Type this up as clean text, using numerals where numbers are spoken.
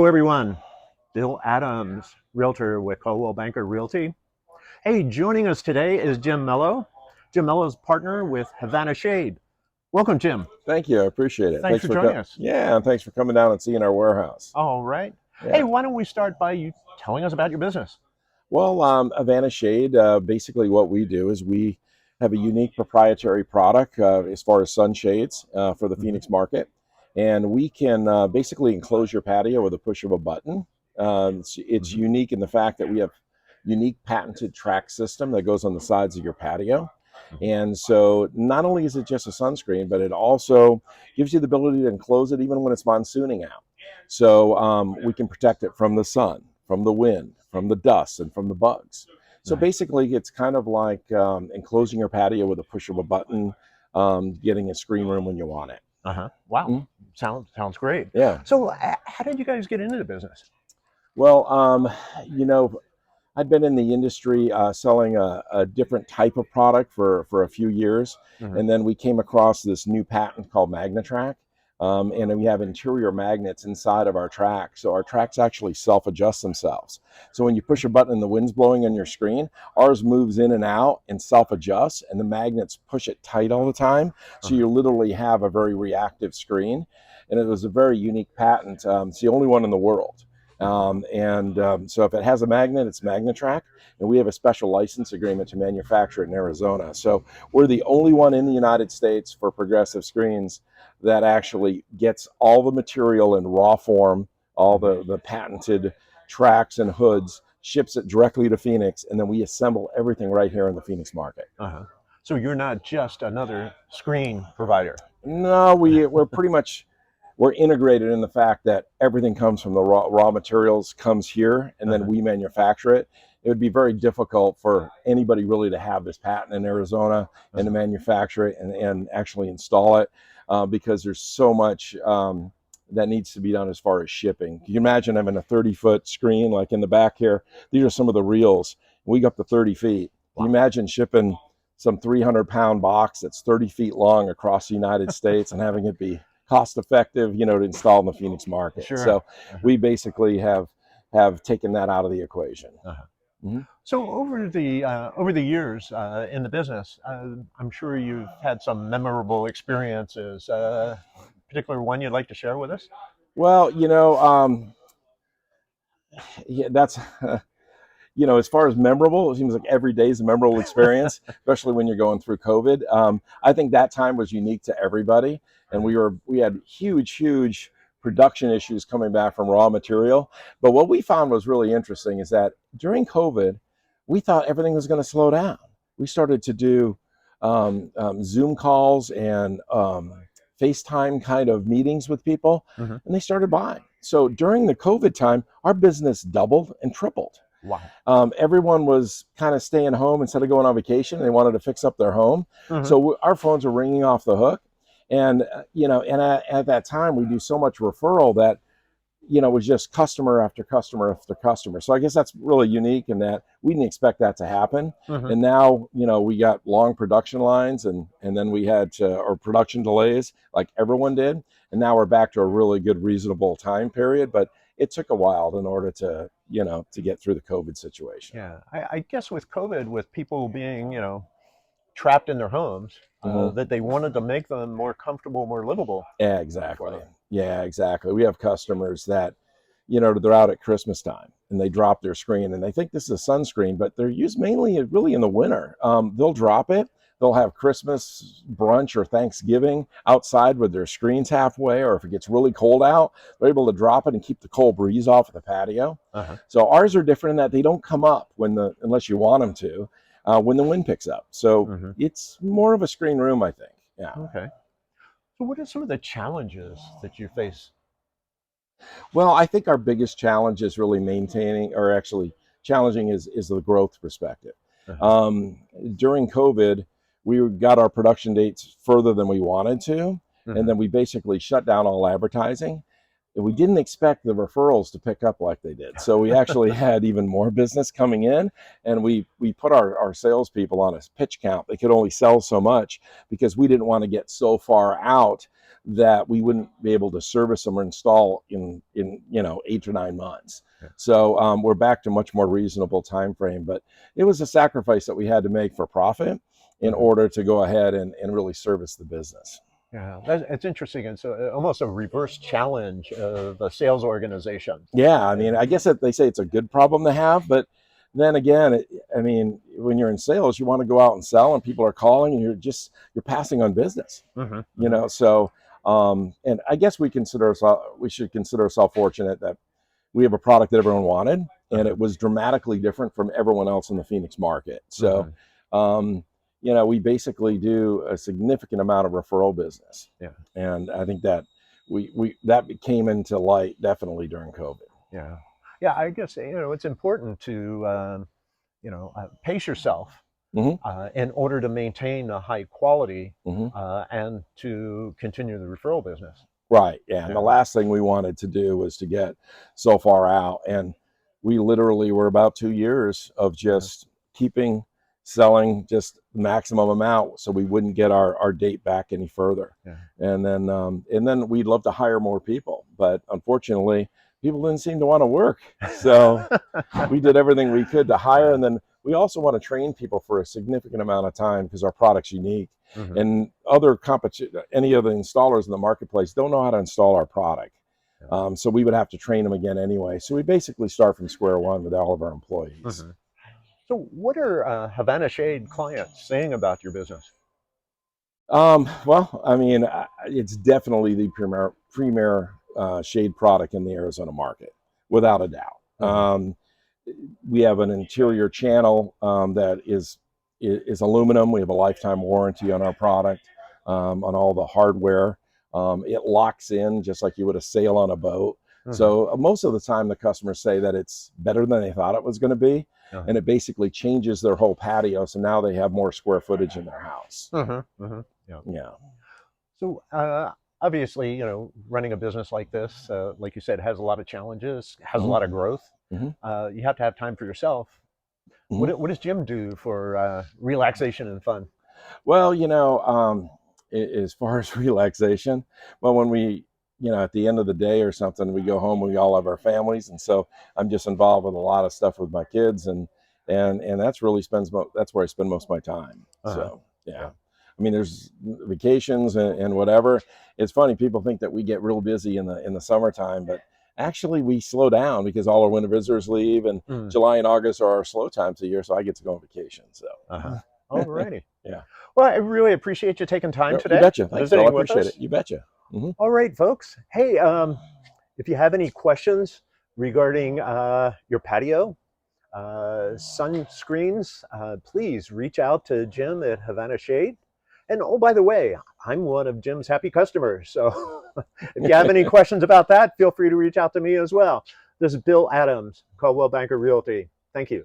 Hello, everyone. Bill Adams, Realtor with Coldwell Banker Realty. Hey, joining us today is Jim Mello. Jim Mello is partner with Havana Shade. Welcome, Jim. Thank you. I appreciate it. Thanks for joining us. Thanks for coming down and seeing our warehouse. All right. Hey, Yeah. why don't we start by you telling us about your business? Well, Havana Shade, basically what we do is we have a unique proprietary product as far as sunshades for the Mhm. Phoenix market. And we can basically enclose your patio with a push of a button. It's Mhm. unique in the fact that we have unique patented track system that goes on the sides of your patio. Mhm. And so not only is it just a sunscreen, but it also gives you the ability to enclose it even when it's monsooning out. So we can protect it from the sun, from the wind, from the dust, and from the bugs. So Nice. basically, it's kind of like enclosing your patio with a push of a button, getting a screen room when you want it. Wow. Mm, Sounds great. yeah. So, how did you guys get into the business? Well, you know, I'd been in the industry selling a different type of product for a few years, Mhm. and then we came across this new patent called MagnaTrack, and we have interior magnets inside of our track, so our tracks actually self-adjust themselves. So when you push a button and the wind's blowing on your screen, ours moves in and out and self-adjusts, and the magnets push it tight all the time, so Uh-huh. you literally have a very reactive screen, and it was a very unique patent. It's the only one in the world. So if it has a magnet, it's MagnaTrack, and we have a special license agreement to manufacture it in Arizona. So we're the only one in the United States for progressive screens that actually gets all the material in raw form, all Mhm. the patented tracks and hoods, ships it directly to Phoenix, and then we assemble everything right here in the Phoenix market. Uh-huh. So you're not just another screen provider. No, we're pretty much we're integrated in the fact that everything comes from the raw materials comes here and then Uh-huh. we manufacture it. It would be very difficult for anybody really to have this patent in Arizona and to Uh-huh. manufacture it and actually install it because there's so much that needs to be done as far as shipping. Can you imagine having a 30-foot screen like in the back here? These are some of the reels. We go up to 30 feet. Can you Wow. imagine shipping some 300-pound box that's 30 feet long across the United States and having it be cost effective, to install in the Phoenix market. Sure. So Uh-huh. we basically have taken that out of the equation. Uh-huh. Mhm. So over the years in the business, I'm sure you've had some memorable experiences. Particular one you'd like to share with us? Well, yeah, that's as far as memorable, it seems like every day is a memorable experience, especially when you're going through COVID. I think that time was unique to everybody, and Uh-huh. we had huge production issues coming back from raw material. But what we found was really interesting is that during COVID, we thought everything was going to slow down. We started to do Zoom calls and FaceTime kind of meetings with people, Hmm. and they started buying. So during the COVID time, our business doubled and tripled. Wow. Everyone was kind of staying home instead of going on vacation. They wanted to fix up their home, Hmm. so our phones were ringing off the hook. And at that time, we do so much referral that it was just customer after customer after customer. So I guess that's really unique in that we didn't expect that to happen. Hmm. And now we got long production lines, and then we had or production delays like everyone did. And now we're back to a really good, reasonable time period. But it took a while in order to get through the COVID situation. Yeah. I guess with COVID, with people being, trapped in their homes, Hmm. that they wanted to make them more comfortable, more livable Yeah, for exactly. them. Yeah, exactly. We have customers that, they're out at Christmas time and they drop their screen and they think this is a sunscreen, but they're used mainly really in the winter. They'll drop it. They'll have Christmas brunch or Thanksgiving outside with their screens halfway, or if it gets really cold out, they're able to drop it and keep the cold breeze off of the patio. Uh-huh. So ours are different in that they don't come up unless you want them to, when the wind picks up. So Hmm. it's more of a screen room, I think. Yeah. Okay. So what are some of the challenges that you face? Well, I think our biggest challenge is really maintaining, or actually challenging, is the growth perspective. Uh-huh. Um, During COVID, we got our production dates further than we wanted to, and Hmm. then we basically shut down all advertising. we didn't expect the referrals to pick up like they did. So we actually had even more business coming in, and we put our salespeople on a pitch count. They could only sell so much because we didn't want to get so far out that we wouldn't be able to service them or install in 8 to 9 months. So we're back to much more reasonable time frame, but it was a sacrifice that we had to make for profit in order to go ahead and really service the business. Yeah, it's interesting. It's almost a reverse challenge of a sales organization. Yeah, I mean, I guess they say it's a good problem to have, but then again, I mean, when you're in sales, you want to go out and sell, and people are calling, and you're passing on business, So, and I guess we should consider ourselves fortunate that we have a product that everyone wanted, and it was dramatically different from everyone else in the Phoenix market. So, we basically do a significant amount of referral business. Yeah. And I think that that came into light definitely during COVID. Yeah. Yeah, I guess, it's important to, pace yourself in order to maintain a high quality and to continue the referral business. Right. Yeah. And the last thing we wanted to do was to get so far out. And we literally were about 2 years of just keeping selling just the maximum amount so we wouldn't get our date back any further. And then we'd love to hire more people, but unfortunately people didn't seem to want to work, so we did everything we could to hire. And then we also want to train people for a significant amount of time because our product's unique. And any other installers in the marketplace don't know how to install our product. So we would have to train them again anyway. So we basically start from square one with all of our employees. So what are Havana Shade clients saying about your business? Well, I mean, it's definitely the premier shade product in the Arizona market, without a doubt. We have an interior channel that is aluminum. We have a lifetime warranty on our product, on all the hardware. It locks in just like you would a sail on a boat. So most of the time the customers say that it's better than they thought it was going to be. And it basically changes their whole patio. So now they have more square footage in their house. Yeah. So obviously, running a business like this, like you said, has a lot of challenges, has a lot of growth. You have to have time for yourself. What does Jim do for relaxation and fun? Well, as far as relaxation, well, when we, at the end of the day or something, we go home, we all have our families. And so I'm just involved with a lot of stuff with my kids, and that's that's where I spend most of my time. So, yeah. I mean, there's vacations and whatever. It's funny, people think that we get real busy in the summertime, but actually we slow down because all our winter visitors leave, and July and August are our slow times of the year, so I get to go on vacation. So, all righty. Yeah. Well, I really appreciate you taking time today. You betcha. Thanks, Bill. I appreciate it. You betcha. All right, folks. Hey, if you have any questions regarding your patio, sunscreens, please reach out to Jim at Havana Shade. And oh, by the way, I'm one of Jim's happy customers. So if you have any questions about that, feel free to reach out to me as well. This is Bill Adams, Coldwell Banker Realty. Thank you.